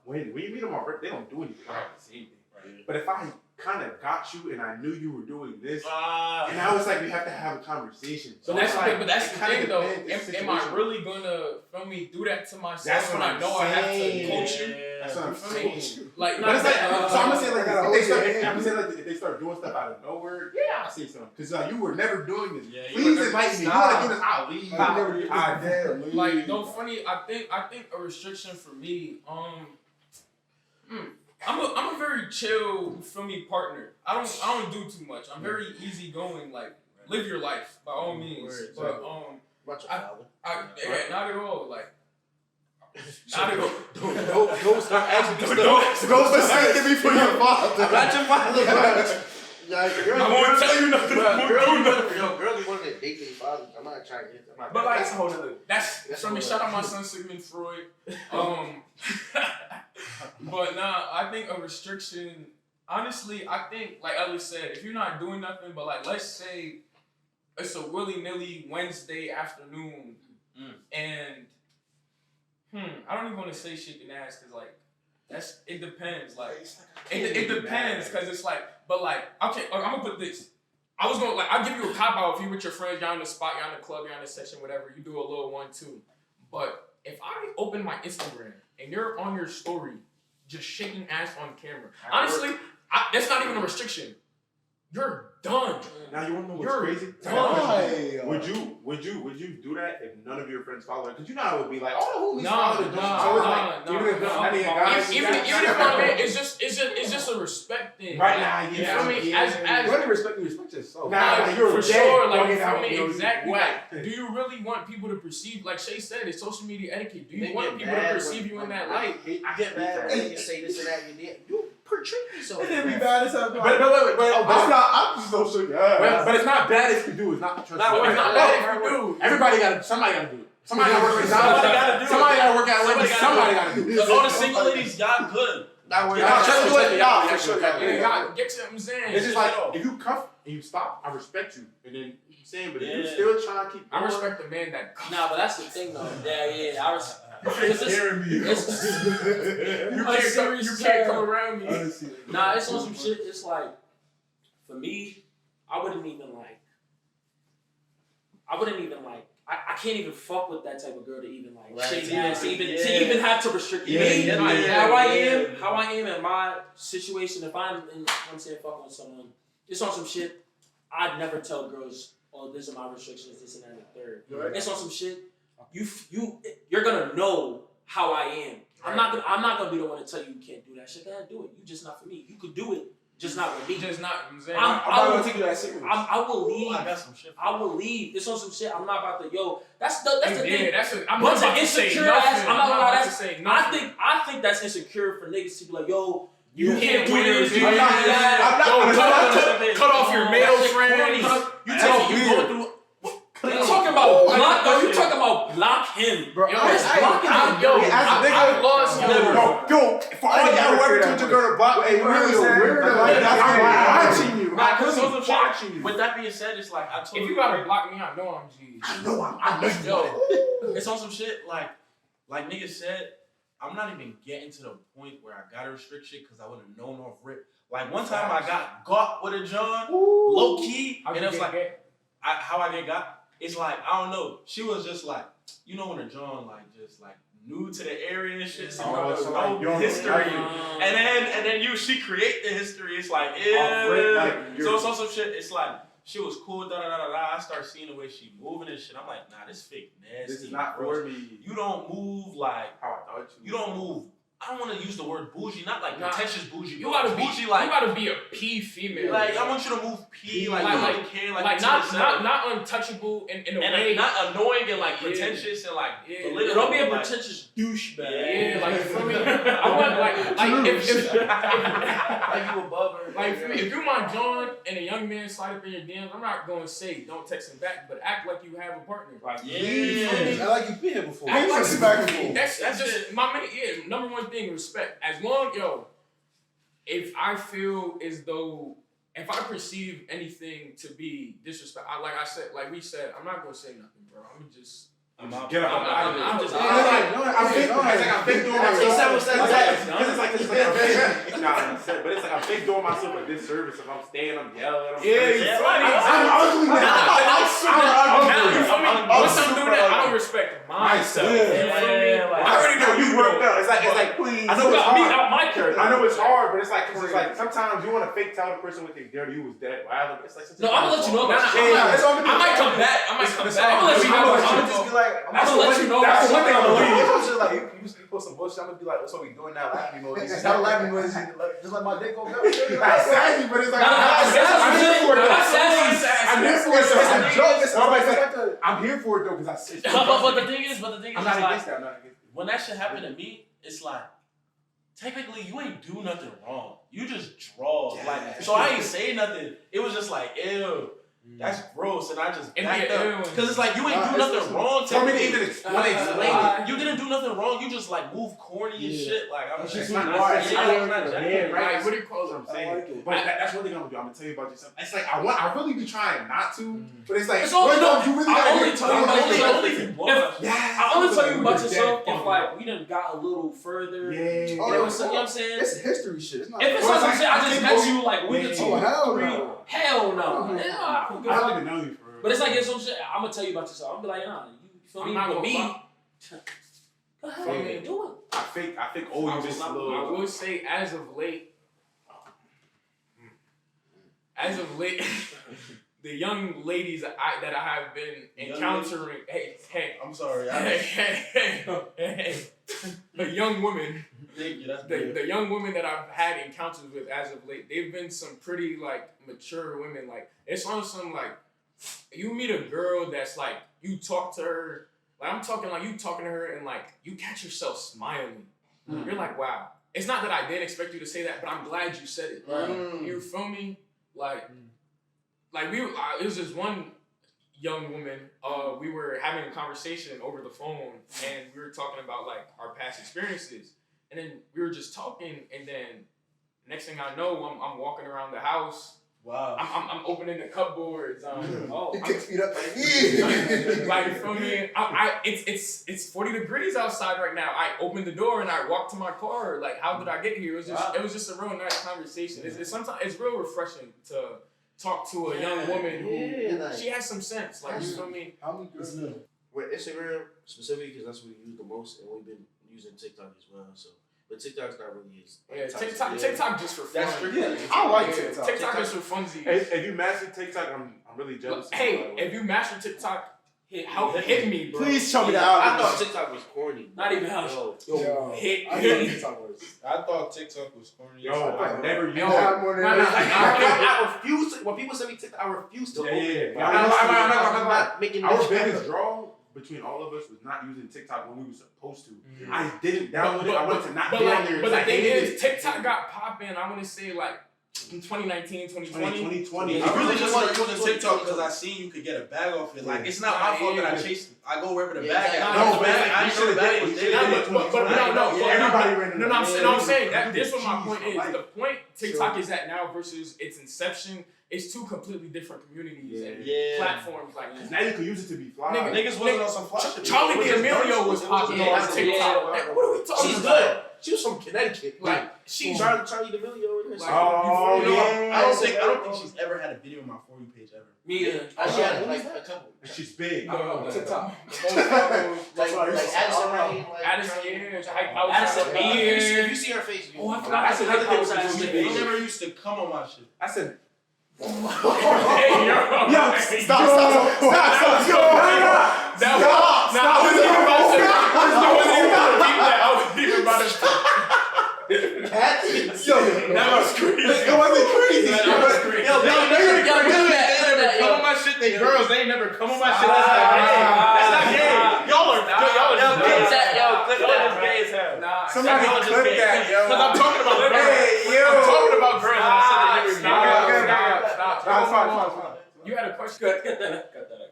when you meet them on they don't do anything. I don't the same thing. Right. But if I kind of got you and I knew you were doing this, Uh, and now it's like we have to have a conversation. So that's the like, thing, but that's it the kinda thing though. depends, it's Am I situational. really gonna feel me do that to myself That's when what I I'm know I have to saying. coach you? That's what I'm You feel me? saying. Like, But it's like, so I'm gonna say like, gotta if hold they your start, hand. I'm gonna say like, if they start doing stuff out of nowhere, I say something, because you were never doing this. Yeah, you Please were invite me. You Stop. want to do this? I'll leave. Like, you never did I this. did. Like, no funny. I think a restriction for me. I'm a very chill, feel me, partner. I don't do too much. I'm very easygoing. Like, live your life by all means. But not at all. Like, not at all. Don't start asking me Don't mistake me for your father. I'm not your father, bro. Like, girl, I won't tell you nothing. Girl, you wanted to date their father. I'm not trying to get. But like, that's a whole nother. that's from me. Shout out my son Sigmund Freud. But nah, I think a restriction. Honestly, I think like Ellis said, if you're not doing nothing, but like let's say it's a willy-nilly Wednesday afternoon, and I don't even want to say shaking ass because like it depends. Like it depends because it's like, but like okay, I'm gonna put this. I was gonna I'll give you a cop out if you with your friends, you're in the spot, you're in the club, you're in the session, whatever. You do a little 1-2. But if I open my Instagram and you're on your story, just shaking ass on camera, honestly, that's not even a restriction. you're done. Now you wanna know what's You're crazy? Why? Would you do that if none of your friends follow it? Because you know how it would be like, all the homies No, follow it. So it's like, even if any of guys, Even if I'm man, it's just a respect thing. right now, You feel me? As You want to respect yourself. Nah, you're for dead, sure, like you fucking feel out, me? yo, Exactly. whack. Like, do you really want people to perceive, like Shay said, it's social media etiquette. Do you They want get people to mad perceive when- you in that light? I get mad when you say this and that. You portray yourself. It'd be bad as hell. But I'm just so sure. but it's not bad if you do. It's not. Trust Not me. worth It's not it. bad if you do. Everybody somebody gotta do it. Somebody gotta work at Somebody McDonald's. gotta do it. Somebody gotta work at Somebody Wendy's. gotta Somebody do gotta do it. All the single ladies, y'all good. Not worth Yeah, it. trust me, Yeah, yeah, for sure. Yeah, y'all get what I'm saying. It's just like if you cuff and you stop, I respect you. And then you saying, but if you still trying to keep I going, respect the man that. Nah, but that's the thing though. Yeah. I respect. hearing me. You can't come around me. Nah, it's on some shit. It's like, for me, I wouldn't even like. I can't even fuck with that type of girl to even like Right. shake hands, to even have to restrict me. Yeah. How I am in my situation. If I'm saying fucking with someone, it's on some shit. I'd never tell girls, oh, these are my restrictions, this and that, and the third. Right. It's on some shit. You're gonna know how I am. I'm not gonna be the one to tell you can't do that shit. Go ahead, do it. You just not for me. You could do it, just not with me. Just not. I'm saying. I'm not gonna take you that serious. I will leave. I got some shit. I will leave. It's on some shit. I'm not about to. Yo, that's the thing. I'm Bunch not of about to say insecure nothing. ass. I'm not gonna lie. about to That's. say nothing. I think that's insecure for niggas to be like, yo, you can't can't do do this. this, You I'm can't not- do that. Yo, cut off your male That shit friends. corny. You Yo, take you you go through. You talking about block? Yo, you talking about block him, bro? Yo, It's blocking him. I've lost. Yo, for all y'all whoever told your girl to block, hey, really weird. I'm watching you. Nah, 'cause I'm those watching you. With that being said, it's like I told If you gotta block me, I know I'm G. I know you. Yo, it's on some shit like niggas said. I'm not even getting to the point where I gotta restrict shit because I would have known off rip. Like one time I got with a John, low key, and it was like how I get got. It's like I don't know. She was just like, you know, when a John like just like new to the area and shit, so no history, and then she create the history. It's like so it's on some shit. It's like she was cool, I start seeing the way she moving and shit. I'm like, nah, this fake nasty. This is not for me. You don't move like How I thought you don't move. I don't want to use the word bougie, not like pretentious bougie. You gotta be bougie, like you gotta be a P female. like I want you to move P, like you don't care, like not untouchable in a and way. not annoying and like pretentious and like belittle. Don't be a like, pretentious douchebag. Yeah, like you feel me? I want like if like you above her. like if you're my John and a young man slide up in your DMs, I'm not gonna say don't text him back, but act like you have a partner. Like I like you've been here before. act like That's you- back and forth. That's just my main number one thing, respect. As long if I feel as though if I perceive anything to be disrespect, like we said, I'm not gonna say nothing, bro. I'm just Get up. I'm just I'm fake doing myself. Take 7 seconds. Nah, but it's like I'm fake doing myself a disservice. If I'm staying, I'm yelling. Yeah, I'm ugly. once I'm doing that, I don't respect myself. I already know you worked out. It's like I know it's Me hard. out my character. I know it's hard, but it's like sometimes you want to fake tell the person what they did you was dead. But it's like No, I'm gonna let you know about shit. I might come back. I'm gonna let you know about I'm shit. just be like, I'm gonna let you know That's about one thing I'm shit. gonna leave. just like you post some bullshit. I'm gonna be like, what's what we doing now? Laughing emojis. Just not laughing emojis. Just let my dick go. That's sassy, but it's like I'm here for it. I'm here for it. It's a joke. I'm here for it though because I said. But the thing is, I'm it's not like against that. I'm not against when that shit happened to me, it's like technically you ain't do nothing wrong. You just draw. Like so I ain't say nothing. It was just like ew. That's gross, and I just backed up because it's like you ain't do nothing wrong. Tell me to even explain it. You didn't do nothing wrong. You just like move corny and shit. Like I'm just not right. Right, what do you call That's it? what I'm saying. But that's one thing I'm gonna do. I'm gonna tell you about yourself. It's like I really be trying not to, but it's like It's all- you I really gotta only get- tell you about yourself. Only I only tell you about yourself if like we done got a little further. Yeah. You know what I'm saying? It's history shit. It's not. If it's some shit I just met you like week or two, Oh, hell three, no. hell no. Yeah, I don't give a I fuck. don't even know you for real. But it's like it's some shit. I'm gonna tell you about yourself. I'm gonna be like, nah, you feel I'm me? not But gonna me, lie. go ahead, do it. I think oh you just a I little. will say, as of late, as of late, the young ladies that I have been encountering. Hey, I'm sorry. hey. The young women. Thank you. That's the young women that I've had encounters with as of late, they've been some pretty like mature women. Like it's on some like you meet a girl that's like you talk to her, like I'm talking like you talking to her and like you catch yourself smiling. You're like, wow. It's not that I didn't expect you to say that, but I'm glad you said it. You feel me? Like it was just one young woman. We were having a conversation over the phone, and we were talking about like our past experiences. And then we were just talking, and then next thing I know, I'm walking around the house. Wow. I'm opening the cupboards. It kicks me up like, yeah. Like you feel me? It's 40 degrees outside right now. I opened the door and I walked to my car. Like how did I get here? It was just a real nice conversation. It's sometimes it's real refreshing to talk to a young woman who like, she has some sense. Like you feel me? How many girls know? with Instagram specifically, because that's what we use the most, and we've been using TikTok as well. So, but TikTok's not really as TikTok just for fun. That's true. Yeah, I like TikTok. TikTok just for funsies. If you master TikTok, I'm really jealous. Hey, if you master TikTok, hit me, bro. Please show me the I album. thought TikTok was corny. Not even how. Yo, Hit I me. know TikTok was. I thought TikTok was corny. Yo, I never used Yo, it. I more than I refuse to. When people send me TikTok, I refuse to. Yeah. I'm not making Our this biggest draw between all of us was not using TikTok when we were supposed to. I didn't download it. I wanted to not be on there. But the I thing hated is, it. TikTok got popping, I want to say, like, in 2019, 2020. 2020. I really just started using TikTok because I seen you could get a bag off it. Like, it's not my fault that I chased. I go wherever the bag is. No, man, I you didn't know the should've bag did was it. there. Everybody ran No, I'm saying that this was my Jeez, point is like- the point TikTok is at now versus its inception is two completely different communities and platforms like Because now you can use it to be fly. Niggas wasn't on some fly shit. Charlie D'Amelio was popping on TikTok. Like, what are we talking She's about? good. She was from Connecticut. Like she's Charlie D'Amelio. Like, Oh, you know, yeah. I don't think she's ever had a video on my For You page ever. Me either. She had like a couple. She's big. TikTok. Like Addison Rae. Addison, yeah, Addison, If you see her face, Oh, I you forgot. That's another thing with Outside the shit. They never used to come on my shit. I said, Hey, yo, Stop. I wasn't even about to. That was crazy. It wasn't crazy. That was crazy. Come on my shit, they girls, they ain't never come on my shit. That's not gay. Y'all are gay as hell. Nah, somebody clip that, yo. Because I'm talking about girls. Hey, yo. I'm talking about girls. And I said they never Stop. That's fine. You had a question.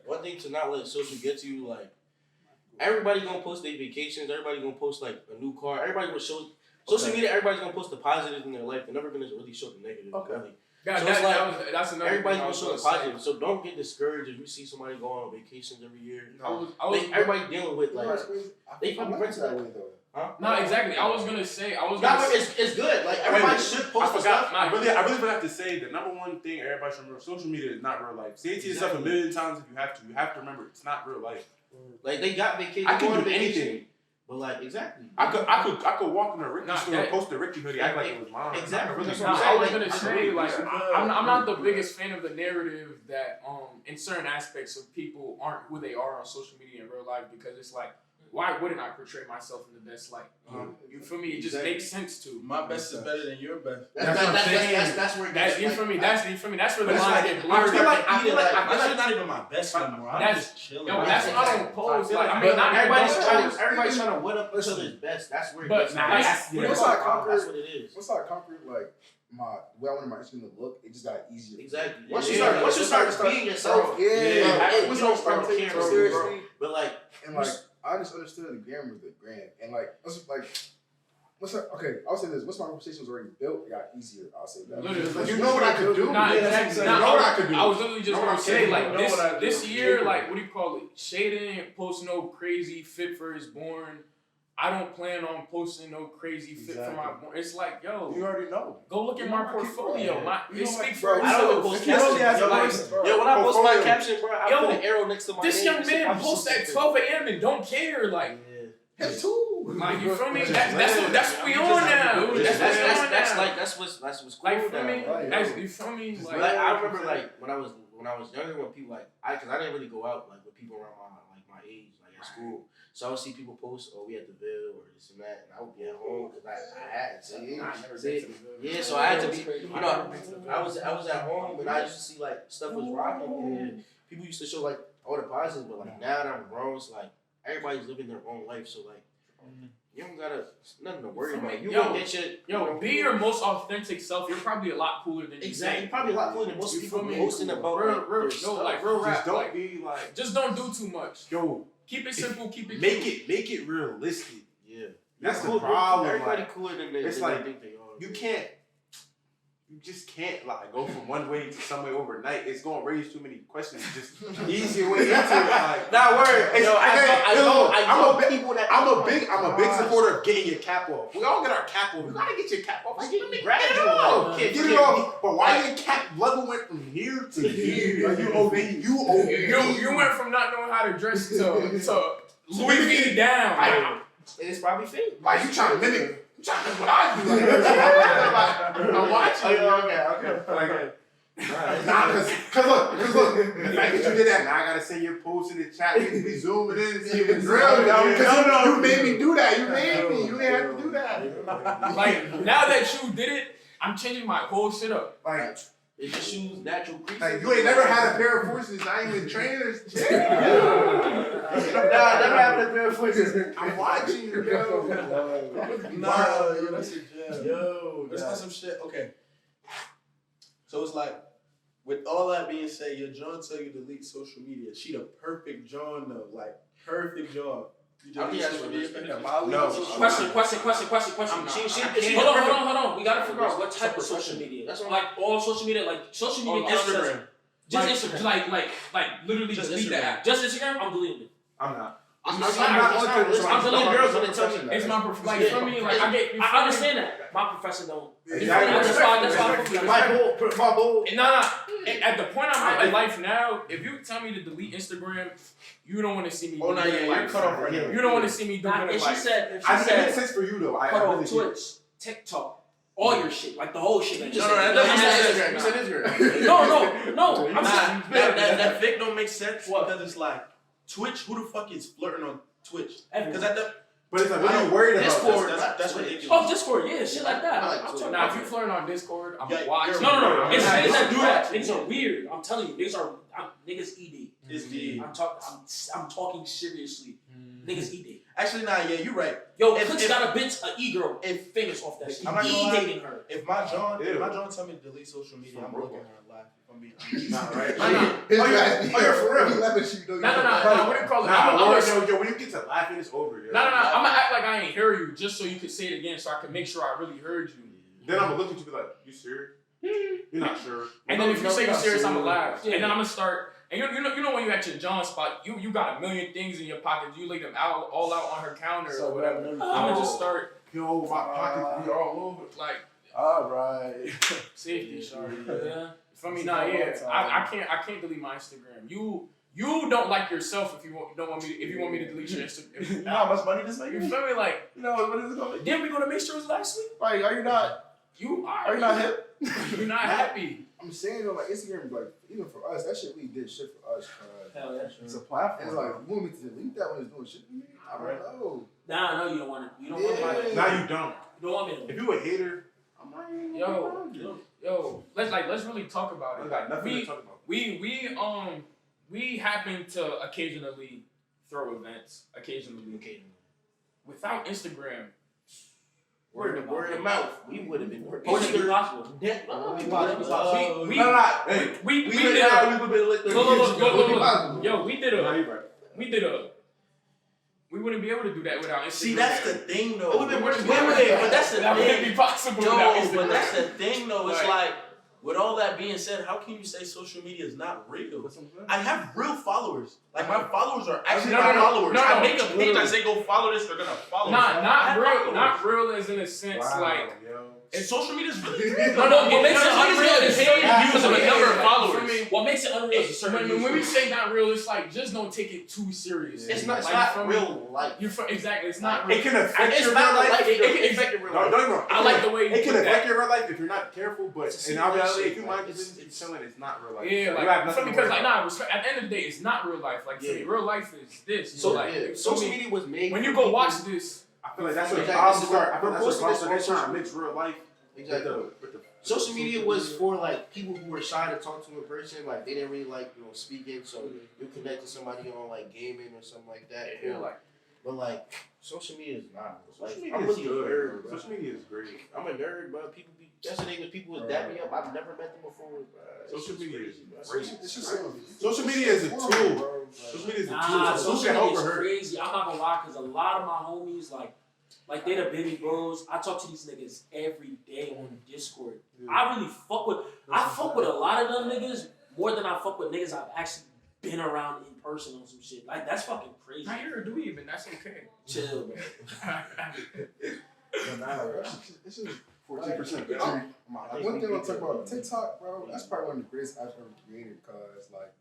One thing to not let social get to you, like everybody gonna post their vacations, everybody gonna post like a new car, everybody gonna show social media, everybody's gonna post the positives in their life. They're never gonna really show the negative. Okay. Really. That's another Everybody's thing I gonna was show the gonna say. positive. So don't get discouraged if you see somebody go on vacations every year. Everybody dealing with like they fucking I'm rented that that. way though. No, exactly. I was gonna say. It's good. Like everybody should post the stuff. I really forgot to say the number one thing everybody should remember: social media is not real life. Say it to yourself a million times if you have to. You have to remember it's not real life. Like they got vacation. I can going do on vacation, anything. but like exactly. I could walk in a Ricky store and that- post a Ricky hoodie, act like it was mine. Exactly. I really That's No, what I'm I saying. was Like, gonna say like I'm not the biggest fan of the narrative that in certain aspects of people aren't who they are on social media in real life because it's like why wouldn't I portray myself in the best light? You feel me? It just makes sense to. My best is better than your best. That's where it That's gets. you feel me? That's where the That's lines like- get I blurred. feel like- I feel like not even my best anymore. I'm That's- just chilling. Yo, that's what I don't pose. Like, I mean, But not everybody's trying to win up each other's best. That's where it But gets. nah, That's that's- Once I conquered, what it is. once I conquered like my the way I wanted my Instagram to look, it just got easier. Exactly. Yeah. Once you start being yourself, Yeah, it was you don't start start taking taking it it seriously. But like, And like I just understood the gram was the gram, and like I'll say this: once my conversation was already built, it got easier. I'll say that. Literally, You know what I could do. Nah, Yeah, that's exactly. what I'm saying. You know what I could do. I was literally just Know what gonna I'm say saying. like You know what I this do. year, like what do you call it? Shade didn't post no crazy fit for his born. I don't plan on posting no crazy fit for my born. It's like, yo, You already know. go look at my portfolio. It speaks Bro, for I itself. don't post if you know captions. the Yo, like, person, bro. yo, when I post my Portfolio. caption, bro, I Yo, put an arrow next to my This name. young man posts at 12 a.m. and don't care. Like, Him too. Like, you feel me? That's what we on now. That's what's cool Like, feel now. me? Right, That's, yo. you feel me? Like, I remember like when I was younger, when people cause I didn't really go out like with people around my age, like at school. So I would see people post, oh, we at the Ville or this and that, and I would be at home because I had to. I never been to the Ville. Yeah, so I had to be. You know, I was at home and I used to see like stuff was rocking and people used to show like all the positives, but like now that I'm grown, it's like everybody's living their own life, so like you don't gotta nothing to worry about. You gonna get your be your most authentic self. You're probably a lot cooler than you exactly. think. You're probably a lot cooler than most people posting about real rap. Just don't Like, be like, just don't do too much. yo, Keep it simple. Keep it make it realistic. Yeah, That's cool, the problem. Everybody Like, cooler than it's they like, think they are. you just can't like go from one way to some way overnight. It's gonna raise too many questions. Just easier way into it. Like, Not worried. It's- I'm a big gosh. supporter of getting your cap off. We all get our cap off. You gotta get your cap off. Get it gradual. off. Get it off. But why your cap level went from here to here? Like, you OB. You went from not knowing how to dress to Louis V down. It's probably fake. Like, you trying to mimic what I do. Like, I'm watching. Okay. Nah, cause look, the fact that you did that, now I gotta send your post in the chat. We zooming in and see if it's real. You made me do that. You didn't have to do that. Like, now that you did it, I'm changing my whole shit up. Like, It just shoes natural creases. like you ain't never had a pair of forces, not even trainers. Nah, I never had a pair of forces. I'm watching you, yo. Nah, yo, that's a jam. Yo, that's not some shit. Okay. So it's like, with all that being said, your John tell you to delete social media. She the perfect John though, like perfect John. You delete social media. No. Question. Hold on. We gotta figure out what type of social media. That's what Like all social media, like social media. On Instagram. Just Instagram. Like literally Just delete the Instagram. app. Just Instagram. I'm deleting it. I'm not. I'm deleting girls when they tell me It's my profession. Like, for me, like, I understand that. My professor don't. Exactly. That's why I fuck with it. my whole. Nah. At the point I'm at in life now, if you tell me to delete Instagram, you don't want to see me. Oh, no, yeah, you're cut off right now. You don't want to see me doing it. If she said, It makes sense for you though. I cut really off do. Twitch, TikTok, all your shit, like the whole shit. No, that doesn't make sense. You said Instagram. No. I'm Nah, saying that fic don't make sense because it's like Twitch. Who the fuck is flirting on Twitch? Because at the But it's like, what are you worried about? Discord, that's ridiculous. Oh, Discord, yeah, shit like that. I like I'm Twitch. talking Now, about if you flirting on Discord, I'm Yeah, watching. you're- No. It's Nah, niggas that don't do do that. that. Niggas are weird. I'm telling you, niggas ED. It's the I'm talking seriously. Niggas ED. actually nah, yeah, you're right. Yo, If- Click's if- got a bitch, a e-girl, and famous off that shit. I'm not gonna lie. dating her. If my John tell me to delete social media, I'm looking at her live. If I'm being honest. Nah, right? You're for real. He laughing at you, No. What do you call it? Yo, when you get to laughing, it's over. Yo. No. I'm gonna act like I ain't hear you just so you can say it again, so I can make sure I really heard you. Then I'm gonna look at you and be like, you serious? You're not sure. And then if you say you're serious, I'm gonna laugh. Yeah. And then I'm gonna start. And you know when you at your John spot, you got a million things in your pocket. You lay them all out on her counter or whatever. I'm gonna just start Yo, my pockets be all over. like Alright. safety, shorty. Yeah. For me, nah, yeah. I can't delete my Instagram. You don't like yourself if you want me to delete your Instagram. You know how much money this You making? feel me? Like, You know how much money this gonna make? then we gonna make sure it's last week. Like, are you not hip? You're not happy. I'm saying though, like Instagram is like, even for us, that shit really did shit for us. Hell yeah. It's a And platform. it's like, you want me to delete that when it's doing shit to me? I don't know. Nah, no, you don't want it. You don't want my. Now you don't. You don't want me to. If you a hater, I'm not. Yo, let's really talk about I it. got nothing to talk about. We happen to occasionally throw events. Occasionally. Without Instagram, Word of mouth. We would have been working. Would it be possible? We Hey, we would did have been lit. look. Yo, we did Nah, you right. we wouldn't be able to do that without Instagram. See, that's the thing though. It would've been worse. Wait, but that's the that thing. wouldn't be possible without Yo, Instagram. but that's the thing though. It's Right. like with all that being said, how can you say social media is not real? I have real followers. Like my followers are actually my followers. I make a page. I say go follow this. They're gonna follow. Not real. Not real as in a sense like. And social media is really real. What makes it unreal is because of a number of followers. What makes it unreal is a certain when we say not real, it's like just don't take it too serious. It's not, like, it's not real life. Exactly, it's not real. It can affect It's your not real life. like it can affect your real life. Don't get me wrong. I like the way you it can put affect that. your real life if you're not careful, but It's a in our reality, simulation, if you man. mind just chilling, it's not real life. Yeah, You have like nothing to because worry like about. respect. At the end of the day, it's not real life. Like Yeah. real life is this. So like social media was made. when for you go people- watch this, I feel like that's what Exactly. problems start. I feel We're like that's what posting problems this start. on They're trying to mix real life Exactly. with the Social media was for like people who were shy to talk to in person, like they didn't really like speaking, so you connect to somebody on like gaming or something like that. yeah, like But like social media is not. Like, social media I'm is really a good. nerd, bro. Social media is great. I'm a nerd, bro. People be yesterday was people was dapping me up. I've never met them before. Social media is bro. great. It's just so, Social media is a tool. bro. Social media is a Nah, tool. social Social help media or is hurt. crazy. I'm not gonna lie, cause a lot of my homies like they the baby bros. I talk to these niggas every day on Discord. I really fuck with a lot of them niggas more than I fuck with niggas I've actually been around in person on some shit. Like that's fucking crazy. not here or do even. That's okay. Chill, man. It's just 14%. Like, one thing I'll talk about TikTok, bro. That's probably one of the greatest apps ever created, cause like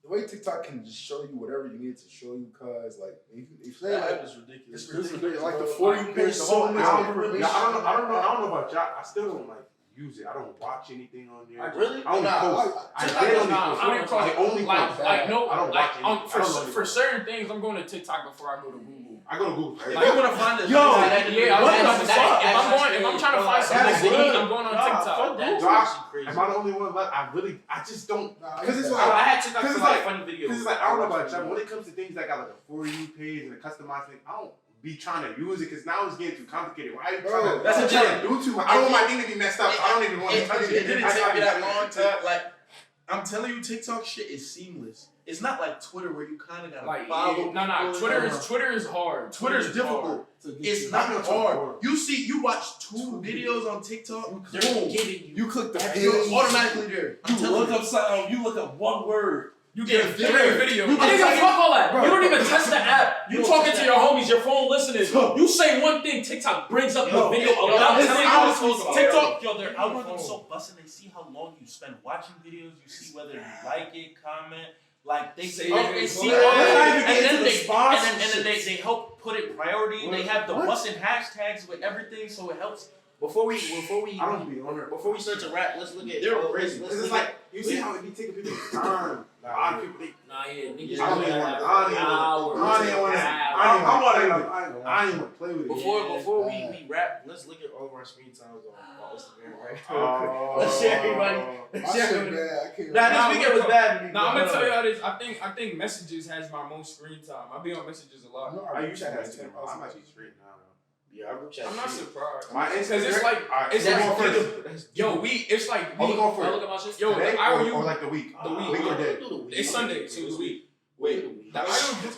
the way TikTok can just show you whatever you need to show you, cause like if you say That like app is ridiculous. it's ridiculous. Like the bro. 40 page, the whole list of information. I don't know about y'all. I still don't like use it. I don't watch anything on there. Really? I don't post. I TikTok did is only not. post. I don't cross I only like post. like no I don't like watch anything. I don't know for certain things. I'm going to TikTok before I go to Google. I go to Google. If you wanna find this, Yo, Yeah, That's if I'm trying to find That's something to good. eat, I'm going on TikTok. That's Josh, actually crazy. am I the only one? Like, I just don't. Nah, Because it's I- like, I had TikTok Cause for it's like like- funny videos. Because it's like, I don't know about y'all, but when it comes to things that got like a For You page and a customized thing, I don't be trying to use it because now it's getting too complicated. Why are you trying to, That's I'm a trying to do too much? I don't want my thing to be messed up, so I don't even want to touch it. It didn't I take me that just- long to like. I'm telling you, TikTok shit is seamless. It's not like Twitter where you kind of gotta Like follow. no, people. Twitter is hard. Twitter's hard. difficult. It's not hard. You watch two videos on TikTok, They're boom, giving you. You click the you're page. automatically there. I'm You telling look you. up something. You look up one word. You get a video. You don't even fuck all that. Bro, You don't even test the app. You talking to your homies, your phone listening. You say one thing, TikTok brings up the video about TikTok, yo, their algorithm's so busted. They see how long you spend watching videos. You see whether you like it, comment. Like they see all Let's not even and get then into they the and then sponsorships. they help put it priority. They have the busting hashtags with everything, so it helps. Before we I don't be on there. before we start to rap, let's look at. They're let's- crazy. let's Because it's look like, you see how it be taking people time. A lot of people, they, Nah, yeah, niggas. I don't even want to, I don't even want to play with it. Before we rap, let's look at all of our screen times on Instagram, right? Oh. Let's share everybody. My Let's share shit everybody. bad. I can't. Nah, this weekend was bad for me. Now I'm bro. gonna tell y'all this. I think messages has my most screen time. I be on messages a lot. I used to have Instagram. I might be straight now. Yeah, I group chat. I'm not shit. surprised. My Because Instagram. it's like Alright, it's so like go first. yo, it's like Oh, we go for I it. look at my shit. Yo, Today the or IOU, like the week. the week. Week or day. It's Sunday, so it's week. Wait, The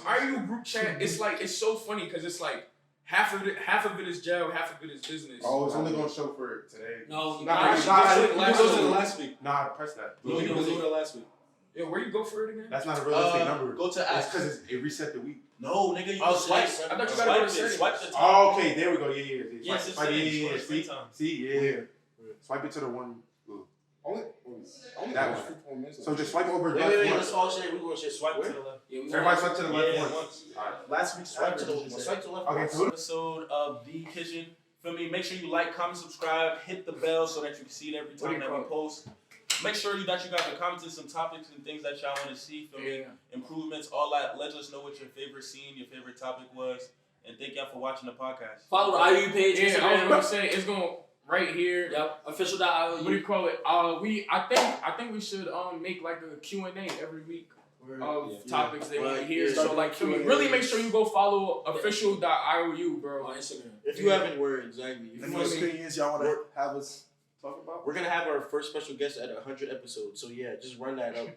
IOU group chat, it's like it's so funny because it's like half of it is jail, half of it is business. Oh, it's only gonna show for today. No, you Nah, got nah, it. nah, you go to the last week. Nah, press that. No, you can do it last week. Yo, where you go for it again? That's not a realistic number. Go to It's apps. because it reset the week. No, nigga, you Oh, can swipe. swipe. I thought you Swipe gotta go to it. settings. Swipe the top. Oh, okay, there we go. Yeah. Yes, it's Swipe, settings. yeah. Swipe See, screen time. see, yeah. Swipe it to the one. Only That goes one. 51 minutes. So just swipe over Wait, left let's once. all share. We're gonna share. Swipe to the left. Yeah, we Everybody swipe to the left Yeah, once. Alright. Last week, Swipe to the swipe to the left. Okay, once. so episode of The Kitchen. Feel me? Make sure you like, comment, subscribe, hit the bell so that you can see it every time that we post. Make sure that you guys have commented some topics and things that y'all want to see. Feel me? Improvements, all that. Let us know what your favorite scene, your favorite topic was. And thank y'all for watching the podcast. Follow the IU page. Yeah, I was Instagram. gonna say it's going right here. Yep. What do Official.iu. you call it? I think we should make like a Q&A every week of topics they want to hear. Yeah. So like, really make sure you go follow official.iou, bro. On Instagram. If you have any words, exactly. If you Any want to see, opinions y'all want to have us talk about? We're gonna have our first special guest at 100 episodes. So yeah, just run that up.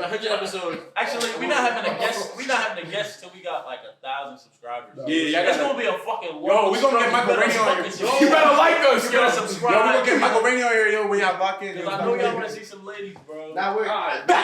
100 episodes. Actually, we're not having a guest. We're not having a guest till we got like 1,000 subscribers. Yeah, That's gonna be a fucking. Yo, we gonna get Michael Rainey on here. You better like us, You yo. better subscribe. Yo, we gonna get Michael Rainey on here, yo. When y'all lock in. Cause I know y'all wanna see some ladies, bro. Now we're God damn.